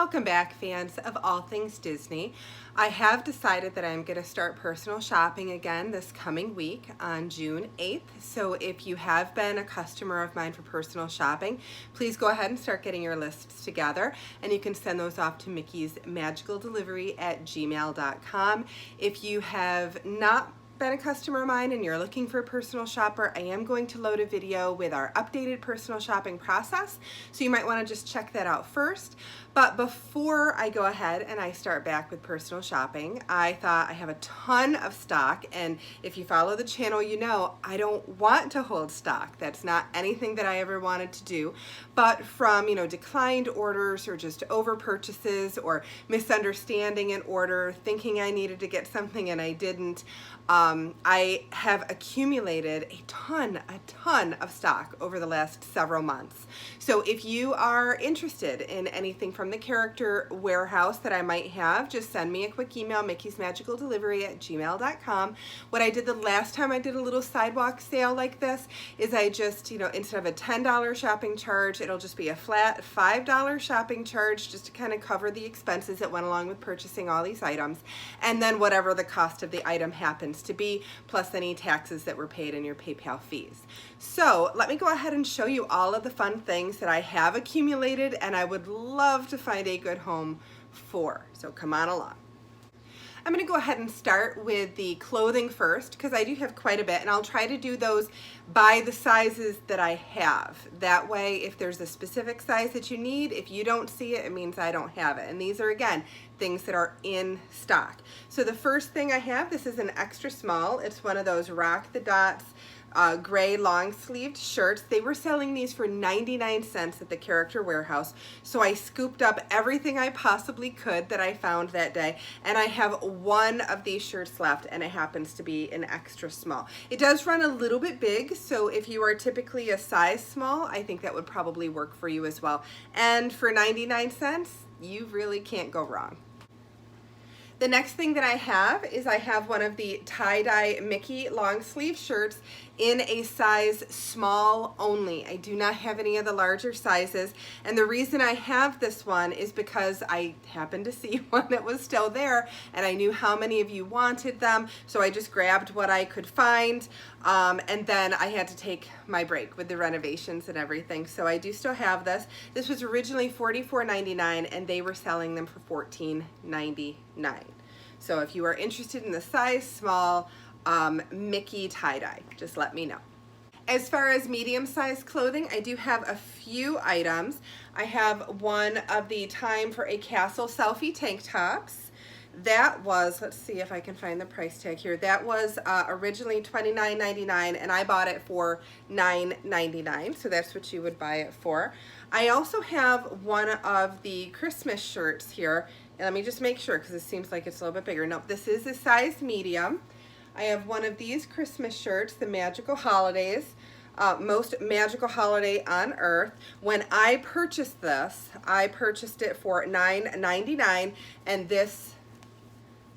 Welcome back, fans of all things Disney. I have decided that I'm going to start personal shopping again this coming week on June 8th. So if you have been a customer of mine for personal shopping, please go ahead and start getting your lists together, and you can send those off to Mickey's Magical Delivery at gmail.com. If you have not been a customer of mine and you're looking for a personal shopper, I am going to load a video with our updated personal shopping process, so you might want to just check that out first. But before I go ahead and I start back with personal shopping, I thought I have a ton of stock, and if you follow the channel, you know I don't want to hold stock. That's not anything that I ever wanted to do, but from declined orders or just over purchases or misunderstanding an order, thinking I needed to get something and I didn't, I have accumulated a ton of stock over the last several months. So if you are interested in anything from the character warehouse that I might have, just send me a quick email, mickey'smagicaldelivery at gmail.com. What I did the last time I did a little sidewalk sale like this is I just, instead of a $10 shopping charge, it'll just be a flat $5 shopping charge just to kind of cover the expenses that went along with purchasing all these items, and then whatever the cost of the item happens to be, plus any taxes that were paid in your PayPal fees. So let me go ahead and show you all of the fun things that I have accumulated and I would love to find a good home for. So come on along. I'm going to go ahead and start with the clothing first because I do have quite a bit, and I'll try to do those by the sizes that I have. That way, if there's a specific size that you need, if you don't see it, it means I don't have it. And these are, again, things that are in stock. So the first thing I have, this is an extra small. It's one of those Rock the Dots gray long sleeved shirts. They were selling these for 99 cents at the Character Warehouse. So I scooped up everything I possibly could that I found that day, and I have one of these shirts left, and it happens to be an extra small. It does run a little bit big, so if you are typically a size small, I think that would probably work for you as well. And for 99 cents, you really can't go wrong. The next thing that I have is I have one of the tie-dye Mickey long sleeve shirts in a size small only. I do not have any of the larger sizes, and the reason I have this one is because I happened to see one that was still there and I knew how many of you wanted them, so I just grabbed what I could find, and then I had to take my break with the renovations and everything, so I do still have this. This was originally $44.99 and they were selling them for $14.99. So if you are interested in the size small Mickey tie-dye, just let me know. As far as medium-sized clothing, I do have a few items. I have one of the Time for a Castle selfie tank tops. That was, let's see if I can find the price tag here. That was originally $29.99 and I bought it for $9.99, so that's what you would buy it for. I also have one of the Christmas shirts here. And let me just make sure because it seems like it's a little bit bigger. No, this is a size medium. I have one of these Christmas shirts, the Magical Holidays, most magical holiday on earth. When I purchased this, I purchased it for $9.99, and this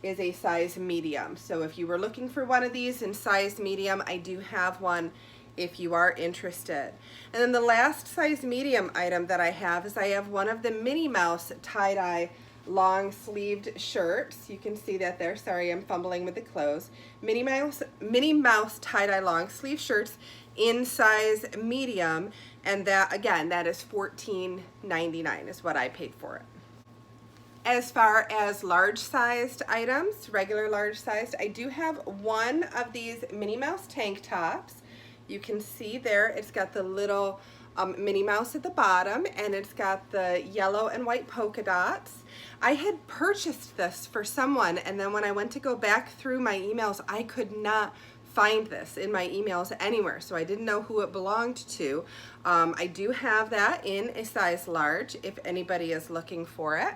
is a size medium. So if you were looking for one of these in size medium, I do have one if you are interested. And then the last size medium item that I have is I have one of the Minnie Mouse tie-dye long sleeved shirts. You can see that there. Sorry, I'm fumbling with the clothes. Minnie Mouse tie-dye long sleeve shirts in size medium, and that again, that is $14.99 is what I paid for it. As far as large sized items, regular large sized, I do have one of these Minnie Mouse tank tops. You can see there, it's got the little Minnie Mouse at the bottom, and it's got the yellow and white polka dots. I had purchased this for someone, and then when I went to go back through my emails, I could not find this in my emails anywhere, so I didn't know who it belonged to. I do have that in a size large if anybody is looking for it.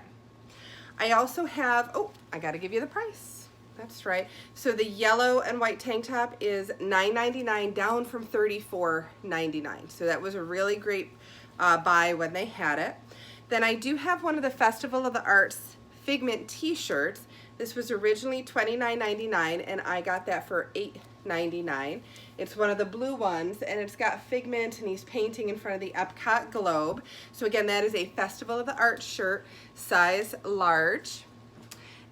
I also have, oh, I gotta give you the price. That's right. So the yellow and white tank top is $9.99, down from $34.99. So that was a really great buy when they had it. Then I do have one of the Festival of the Arts Figment t-shirts. This was originally $29.99 and I got that for $4.99. It's one of the blue ones, and it's got Figment, and he's painting in front of the Epcot Globe. So again, that is a Festival of the Arts shirt, size large.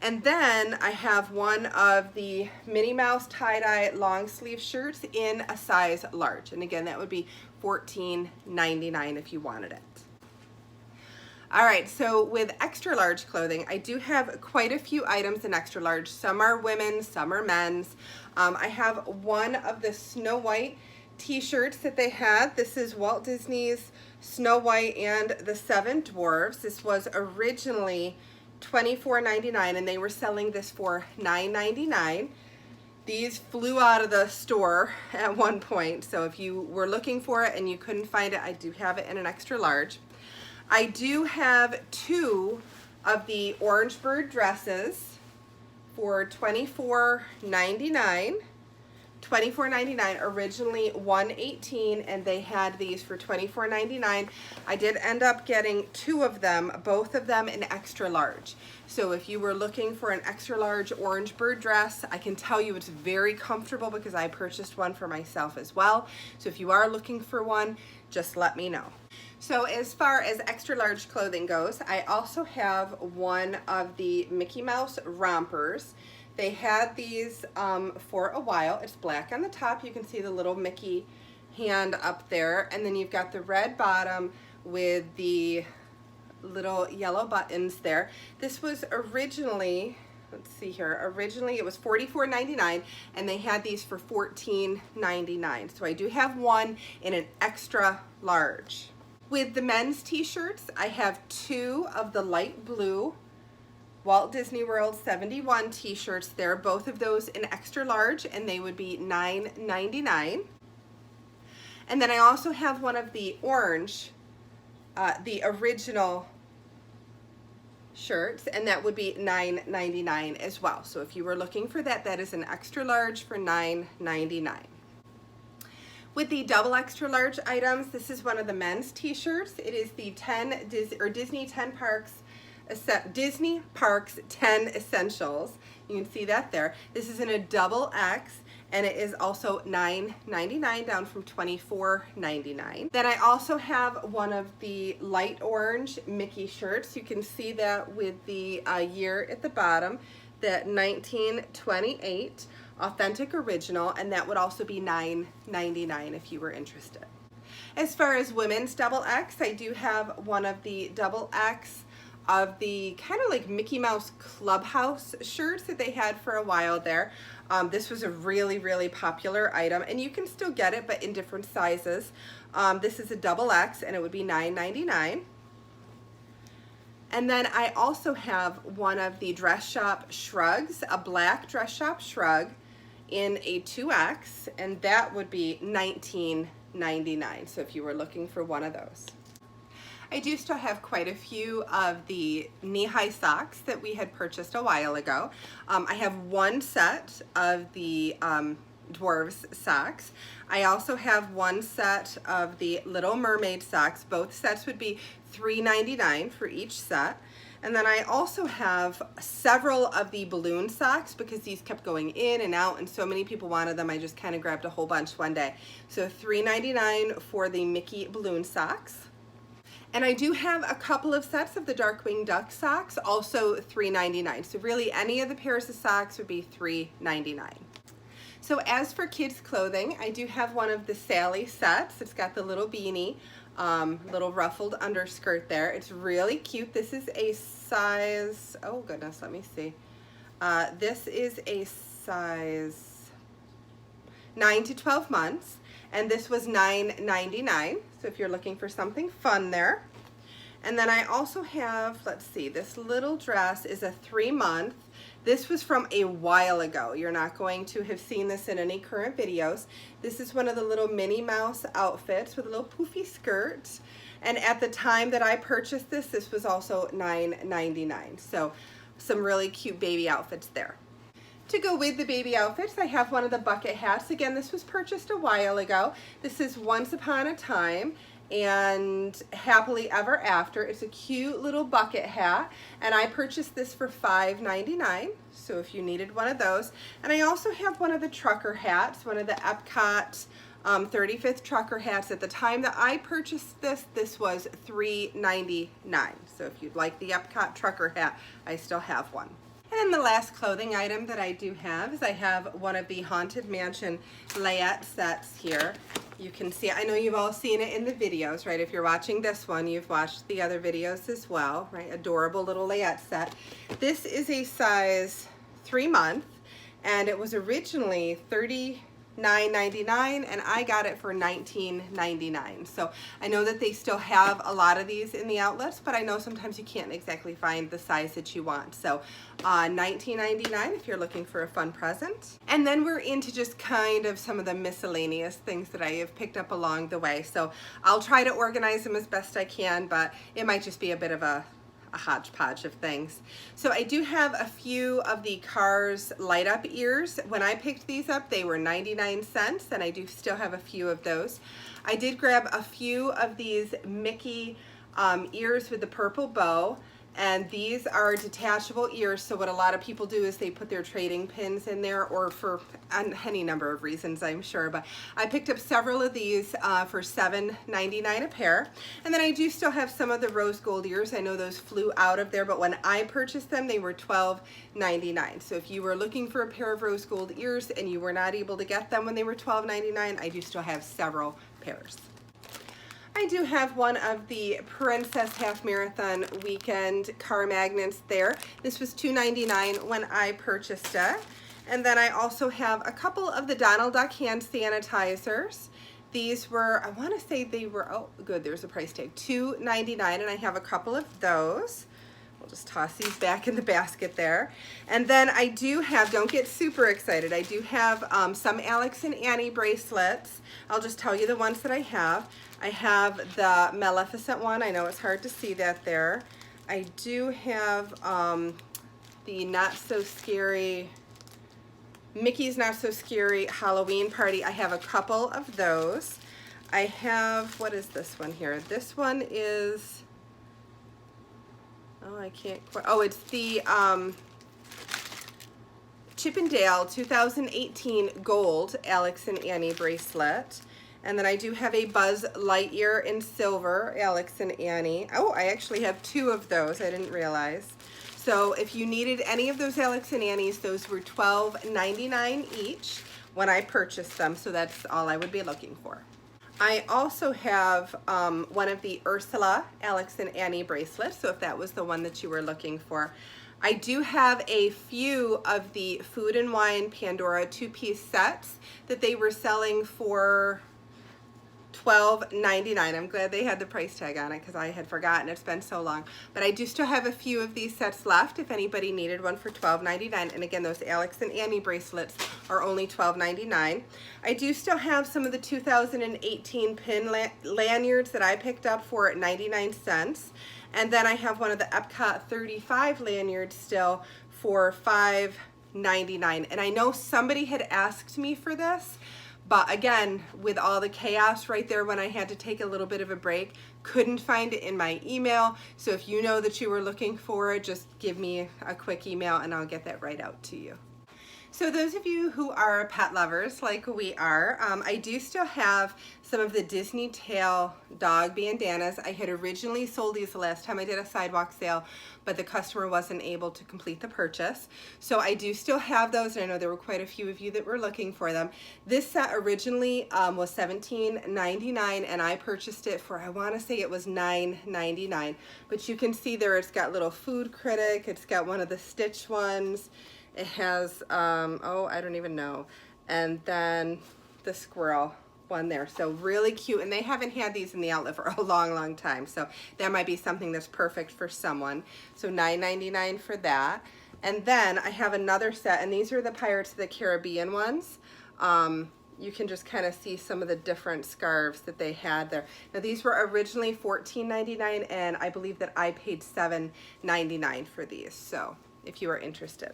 And then I have one of the Minnie Mouse tie-dye long sleeve shirts in a size large. And again, that would be $14.99 if you wanted it. All right, so with extra large clothing, I do have quite a few items in extra large. Some are women's, some are men's. I have one of the Snow White t-shirts that they had. This is Walt Disney's Snow White and the Seven Dwarfs. This was originally $24.99, and they were selling this for $9.99. These flew out of the store at one point, so if you were looking for it and you couldn't find it, I do have it in an extra large. I do have two of the Orange Bird dresses for $24.99. $24.99, originally $118, and they had these for $24.99. I did end up getting two of them, both of them in extra large. So if you were looking for an extra large Orange Bird dress, I can tell you it's very comfortable because I purchased one for myself as well. So if you are looking for one, just let me know. So as far as extra large clothing goes, I also have one of the Mickey Mouse rompers. They had these for a while. It's black on the top. You can see the little Mickey hand up there. And then you've got the red bottom with the little yellow buttons there. This was originally, let's see here, originally it was $44.99, and they had these for $14.99. So I do have one in an extra large. With the men's t-shirts, I have two of the light blue Walt Disney World 71 t-shirts there, both of those in extra large, and they would be $9.99. And then I also have one of the orange, the original shirts, and that would be $9.99 as well. So if you were looking for that, that is an extra large for $9.99. With the double extra large items, this is one of the men's t-shirts. It is the Disney Parks 10 Essentials. You can see that there. This is in a double X, and it is also $9.99 down from $24.99. Then I also have one of the light orange Mickey shirts. You can see that with the year at the bottom, that 1928 authentic original, and that would also be $9.99 if you were interested. As far as women's double X, I do have one of the double X of the kind of like Mickey Mouse Clubhouse shirts that they had for a while there. This was a really, really popular item, and you can still get it, but in different sizes. This is a double X, and it would be $9.99. And then I also have one of the Dress Shop Shrugs, a black Dress Shop Shrug in a 2X, and that would be $19.99. So if you were looking for one of those. I do still have quite a few of the knee-high socks that we had purchased a while ago. I have one set of the Dwarves socks. I also have one set of the Little Mermaid socks. Both sets would be $3.99 for each set. And then I also have several of the balloon socks because these kept going in and out and so many people wanted them. I just kind of grabbed a whole bunch one day. So $3.99 for the Mickey balloon socks. And I do have a couple of sets of the Darkwing Duck socks, also $3.99. So really any of the pairs of socks would be $3.99. So as for kids clothing, I do have one of the Sally sets. It's got the little beanie, little ruffled underskirt there. It's really cute. This is a size, oh goodness, let me see. This is a size 9 to 12 months, and this was $9.99. So if you're looking for something fun there. And then I also have, let's see, this little dress is a 3-month. This was from a while ago. You're not going to have seen this in any current videos. This is one of the little Minnie Mouse outfits with a little poofy skirt. And at the time that I purchased this, this was also $9.99. So some really cute baby outfits there. To go with the baby outfits, I have one of the bucket hats. Again, this was purchased a while ago. This is Once Upon a Time, and Happily Ever After. It's a cute little bucket hat, and I purchased this for $5.99, so if you needed one of those. And I also have one of the trucker hats, one of the Epcot 35th trucker hats. At the time that I purchased this, this was $3.99. So if you'd like the Epcot trucker hat, I still have one. And then the last clothing item that I do have is I have one of the Haunted Mansion layette sets here. You can see, I know you've all seen it in the videos, right? If you're watching this one, you've watched the other videos as well, right? Adorable little layette set. This is a size 3-month, and it was originally $39.99, and I got it for $19.99. So I know that they still have a lot of these in the outlets, but I know sometimes you can't exactly find the size that you want. So $19.99 if you're looking for a fun present. And then we're into just kind of some of the miscellaneous things that I have picked up along the way. So I'll try to organize them as best I can, but it might just be a bit of a hodgepodge of things. So I do have a few of the Cars light up ears. When I picked these up, they were 99 cents, and I do still have a few of those. I did grab a few of these Mickey ears with the purple bow, and these are detachable ears. So what a lot of people do is they put their trading pins in there, or for any number of reasons, I'm sure. But I picked up several of these for $7.99 a pair. And then I do still have some of the rose gold ears. I know those flew out of there, but when I purchased them, they were $12.99. So if you were looking for a pair of rose gold ears and you were not able to get them when they were $12.99, I do still have several pairs. I do have one of the Princess Half Marathon weekend car magnets there. This was $2.99 when I purchased it. And then I also have a couple of the Donald Duck hand sanitizers. These were, I want to say they were, oh good, there's a price tag, $2.99, and I have a couple of those. We'll just toss these back in the basket there. And then I do have, don't get super excited, I do have some Alex and Annie bracelets. I'll just tell you the ones that I have. I have the Maleficent one. I know it's hard to see that there. I do have the Not So Scary, Mickey's Not So Scary Halloween Party. I have a couple of those. I have, what is this one here? This one is, oh, I can't quite, oh, it's the Chip 'n Dale 2018 Gold Alex and Annie bracelet. And then I do have a Buzz Lightyear in silver, Alex and Annie. Oh, I actually have 2 of those, I didn't realize. So if you needed any of those Alex and Annies, those were $12.99 each when I purchased them, so that's all I would be looking for. I also have one of the Ursula Alex and Annie bracelets, so if that was the one that you were looking for. I do have a few of the Food and Wine Pandora 2-piece sets that they were selling for $12.99. I'm glad they had the price tag on it because I had forgotten. It's been so long. But I do still have a few of these sets left if anybody needed one for $12.99. And again, those Alex and Annie bracelets are only $12.99. I do still have some of the 2018 pin lanyards that I picked up for 99 cents. And then I have one of the Epcot 35 lanyards still for $5.99. And I know somebody had asked me for this, but again, with all the chaos right there when I had to take a little bit of a break, couldn't find it in my email. So if you know that you were looking for it, just give me a quick email and I'll get that right out to you. So those of you who are pet lovers like we are, I do still have some of the Disney Tail dog bandanas. I had originally sold these the last time I did a sidewalk sale, but the customer wasn't able to complete the purchase. So I do still have those, and I know there were quite a few of you that were looking for them. This set originally was $17.99, and I purchased it for, I want to say it was $9.99. But you can see there it's got little Food Critic, it's got one of the Stitch ones. It has, oh, I don't even know. And then the squirrel one there. So really cute. And they haven't had these in the outlet for a long, long time. So that might be something that's perfect for someone. So $9.99 for that. And then I have another set, and these are the Pirates of the Caribbean ones. You can just kind of see some of the different scarves that they had there. Now these were originally $14.99, and I believe that I paid $7.99 for these. So if you are interested.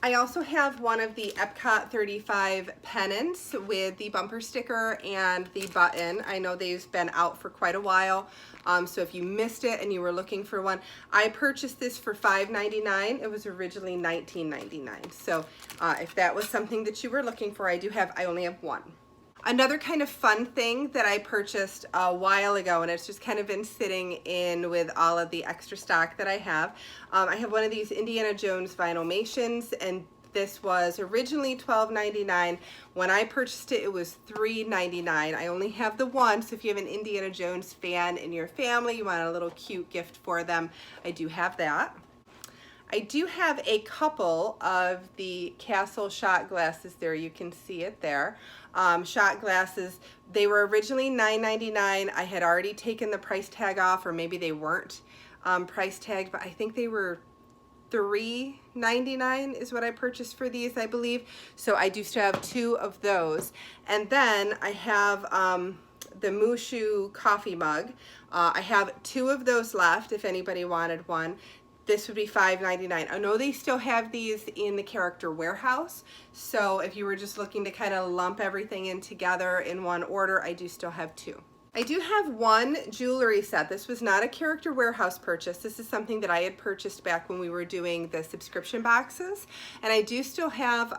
I also have one of the Epcot 35 pennants with the bumper sticker and the button. I know they've been out for quite a while, so if you missed it and you were looking for one, I purchased this for $5.99. It was originally $19.99. So if that was something that you were looking for, I only have one. Another kind of fun thing that I purchased a while ago, and it's just kind of been sitting in with all of the extra stock that I have one of these Indiana Jones Vinylmations, and this was originally $12.99. When I purchased it, it was $3.99. I only have the one, so if you have an Indiana Jones fan in your family, you want a little cute gift for them, I do have that. I do have a couple of the Castle shot glasses there. You can see it there. Shot glasses, they were originally $9.99. I had already taken the price tag off, or maybe they weren't price tagged, but I think they were $3.99 is what I purchased for these, I believe. So I do still have two of those. And then I have the Mushu coffee mug. I have two of those left if anybody wanted one. This would be $5.99. I know they still have these in the Character Warehouse, so if you were just looking to kind of lump everything in together in one order, I do still have two. I do have one jewelry set. This was not a Character Warehouse purchase. This is something that I had purchased back when we were doing the subscription boxes, and I do still have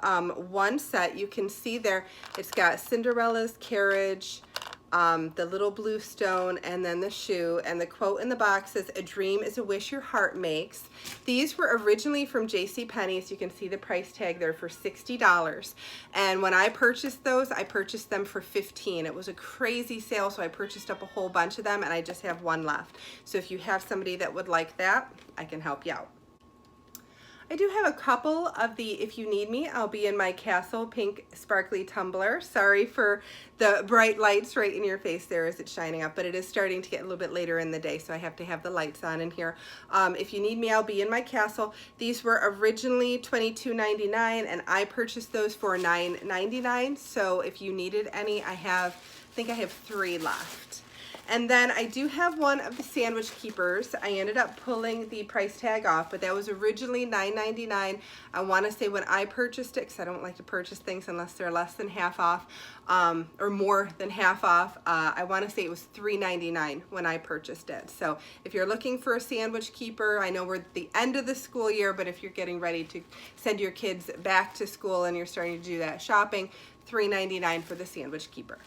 one set. You can see there, it's got Cinderella's carriage, the little blue stone, and then the shoe, and the quote in the box says, "A dream is a wish your heart makes." These were originally from JCPenney's. You can see the price tag there for $60. And when I purchased those, I purchased them for $15. It was a crazy sale, so I purchased up a whole bunch of them, and I just have one left. So if you have somebody that would like that, I can help you out. I do have a couple of the If You Need Me, I'll Be in My Castle pink sparkly tumbler. Sorry for the bright lights right in your face there as it's shining up, but it is starting to get a little bit later in the day, so I have to have the lights on in here. If You Need Me, I'll Be in My Castle. These were originally $22.99, and I purchased those for $9.99. So if you needed any, I think I have three left. And then I do have one of the Sandwich Keepers. I ended up pulling the price tag off, but that was originally $9.99. I want to say when I purchased it, because I don't like to purchase things unless they're less than half off, or more than half off, I want to say it was $3.99 when I purchased it. So if you're looking for a Sandwich Keeper, I know we're at the end of the school year, but if you're getting ready to send your kids back to school and you're starting to do that shopping, $3.99 for the Sandwich Keeper.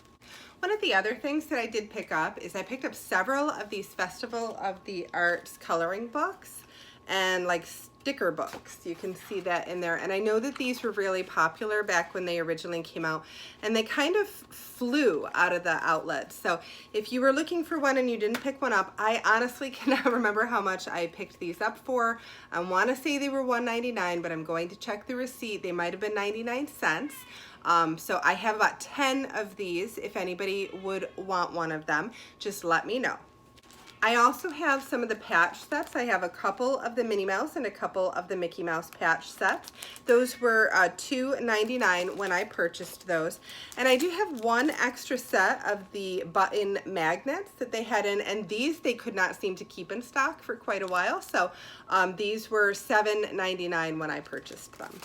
One of the other things that I did pick up is I picked up several of these Festival of the Arts coloring books and like sticker books. You can see that in there. And I know that these were really popular back when they originally came out, and they kind of flew out of the outlet. So if you were looking for one and you didn't pick one up, I honestly cannot remember how much I picked these up for. I want to say they were $1.99, but I'm going to check the receipt. They might have been 99 cents. So I have about 10 of these. If anybody would want one of them, just let me know. I also have some of the patch sets. I have a couple of the Minnie Mouse and a couple of the Mickey Mouse patch sets. Those were $2.99 when I purchased those. And I do have one extra set of the button magnets that they had in, and these they could not seem to keep in stock for quite a while. So these were $7.99 when I purchased them.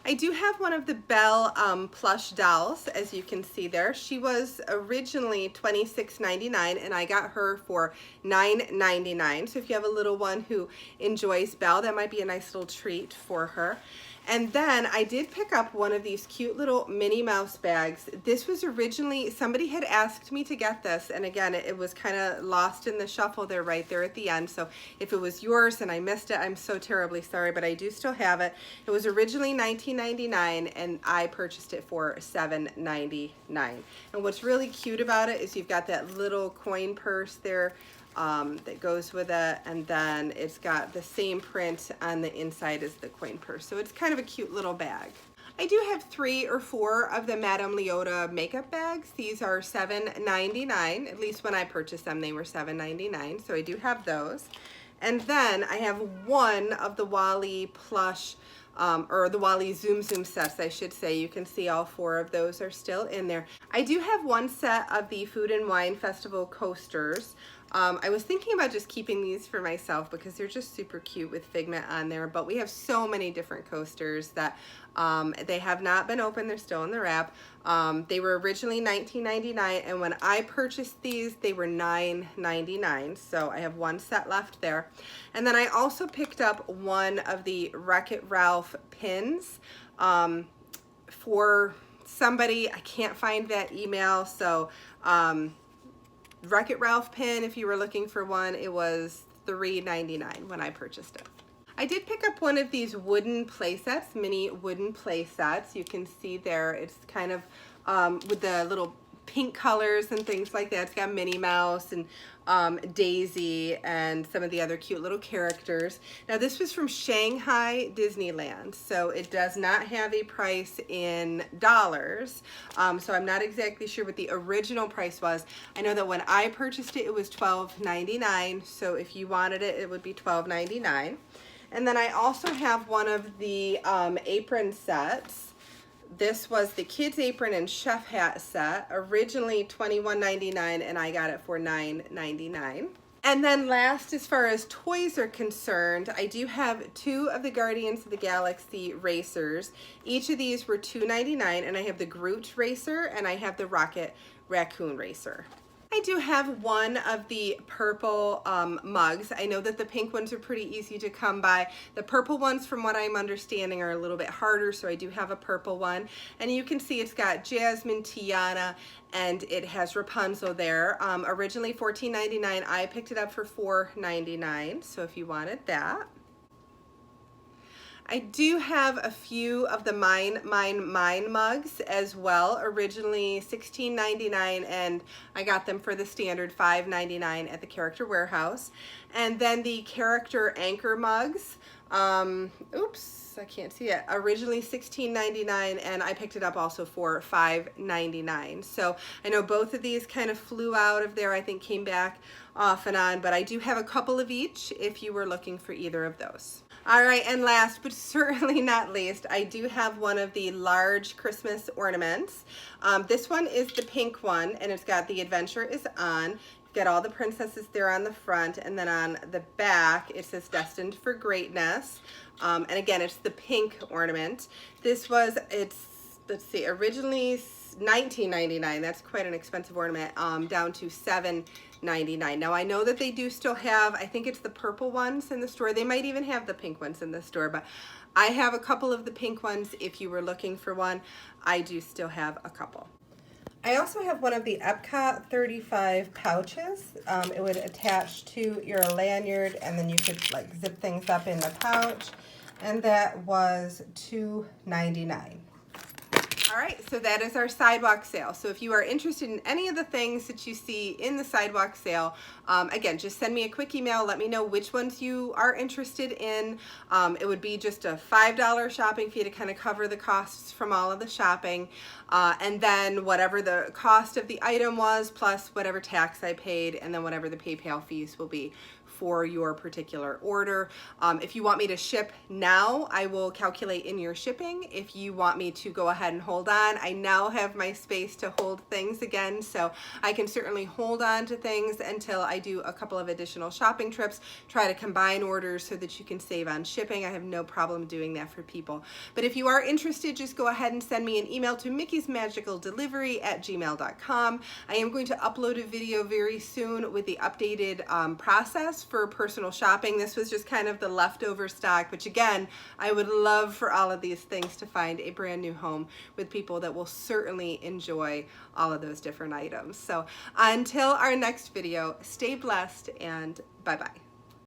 I do have one of the Belle plush dolls, as you can see there. She was originally $26.99, and I got her for $9.99. So if you have a little one who enjoys Belle, that might be a nice little treat for her. And then I did pick up one of these cute little Minnie Mouse bags. This was originally, somebody had asked me to get this, and again, it was kind of lost in the shuffle there right there at the end. So if it was yours and I missed it, I'm so terribly sorry, but I do still have it. It was originally $19.99, and I purchased it for $7.99. And what's really cute about it is you've got that little coin purse there that goes with it, and then it's got the same print on the inside as the coin purse. So it's kind of a cute little bag. I do have 3 or 4 of the Madame Leota makeup bags. These are $7.99. At least when I purchased them, they were $7.99. So I do have those. And then I have one of the Wally plush or the Wally Zoom sets, I should say. You can see all 4 of those are still in there. I do have one set of the Food and Wine Festival coasters. I was thinking about just keeping these for myself because they're just super cute with Figment on there, but we have so many different coasters that they have not been opened. They're still in the wrap. They were originally $19.99, and when I purchased these, they were $9.99. So I have one set left there. And then I also picked up one of the Wreck-It Ralph pins for somebody. I can't find that email, so Wreck-It Ralph pin, if you were looking for one, it was $3.99 when I purchased it. I did pick up one of these wooden play sets, mini wooden play sets. You can see there, it's kind of with the little pink colors and things like that. It's got Minnie Mouse and Daisy and some of the other cute little characters. Now this was from Shanghai Disneyland, so it does not have a price in dollars, so I'm not exactly sure what the original price was. I know that when I purchased it, it was $12.99, so if you wanted it, it would be $12.99. And then I also have one of the apron sets. This was the kids apron and chef hat set, originally $21.99, and I got it for $9.99. And then last, as far as toys are concerned, I do have two of the Guardians of the Galaxy racers. Each of these were $2.99, and I have the Groot racer and I have the Rocket Raccoon racer. I do have one of the purple mugs. I know that the pink ones are pretty easy to come by. The purple ones, from what I'm understanding, are a little bit harder, so I do have a purple one. And you can see it's got Jasmine, Tiana, and it has Rapunzel there. Originally $14.99. I picked it up for $4.99, so if you wanted that. I do have a few of the Mine mugs as well, originally $16.99, and I got them for the standard $5.99 at the Character Warehouse. And then the Character Anchor mugs, oops, I can't see it, originally $16.99, and I picked it up also for $5.99. So I know both of these kind of flew out of there, I think came back off and on, but I do have a couple of each if you were looking for either of those. All right, and last but certainly not least, I do have one of the large Christmas ornaments. This one is the pink one, and it's got The Adventure is On. You've got all the princesses there on the front, and then on the back it says Destined for Greatness. And again, it's the pink ornament. This was, let's see, originally $19.99. That's quite an expensive ornament, down to $7.99. Now I know that they do still have, I think it's the purple ones in the store. They might even have the pink ones in the store, but I have a couple of the pink ones. If you were looking for one, I do still have a couple. I also have one of the Epcot 35 pouches. It would attach to your lanyard, and then you could like zip things up in the pouch, and that was $2.99. All right, so that is our sidewalk sale. So if you are interested in any of the things that you see in the sidewalk sale, again, just send me a quick email. Let me know which ones you are interested in. It would be just a $5 shopping fee to kind of cover the costs from all of the shopping. And then whatever the cost of the item was, plus whatever tax I paid, and then whatever the PayPal fees will be for your particular order. If you want me to ship now, I will calculate in your shipping. If you want me to go ahead and hold on, I now have my space to hold things again, so I can certainly hold on to things until I do a couple of additional shopping trips, try to combine orders so that you can save on shipping. I have no problem doing that for people. But if you are interested, just go ahead and send me an email to mickey'smagicaldelivery@gmail.com. I am going to upload a video very soon with the updated process for personal shopping. This was just kind of the leftover stock, which again, I would love for all of these things to find a brand new home with people that will certainly enjoy all of those different items. So until our next video, stay blessed and bye-bye.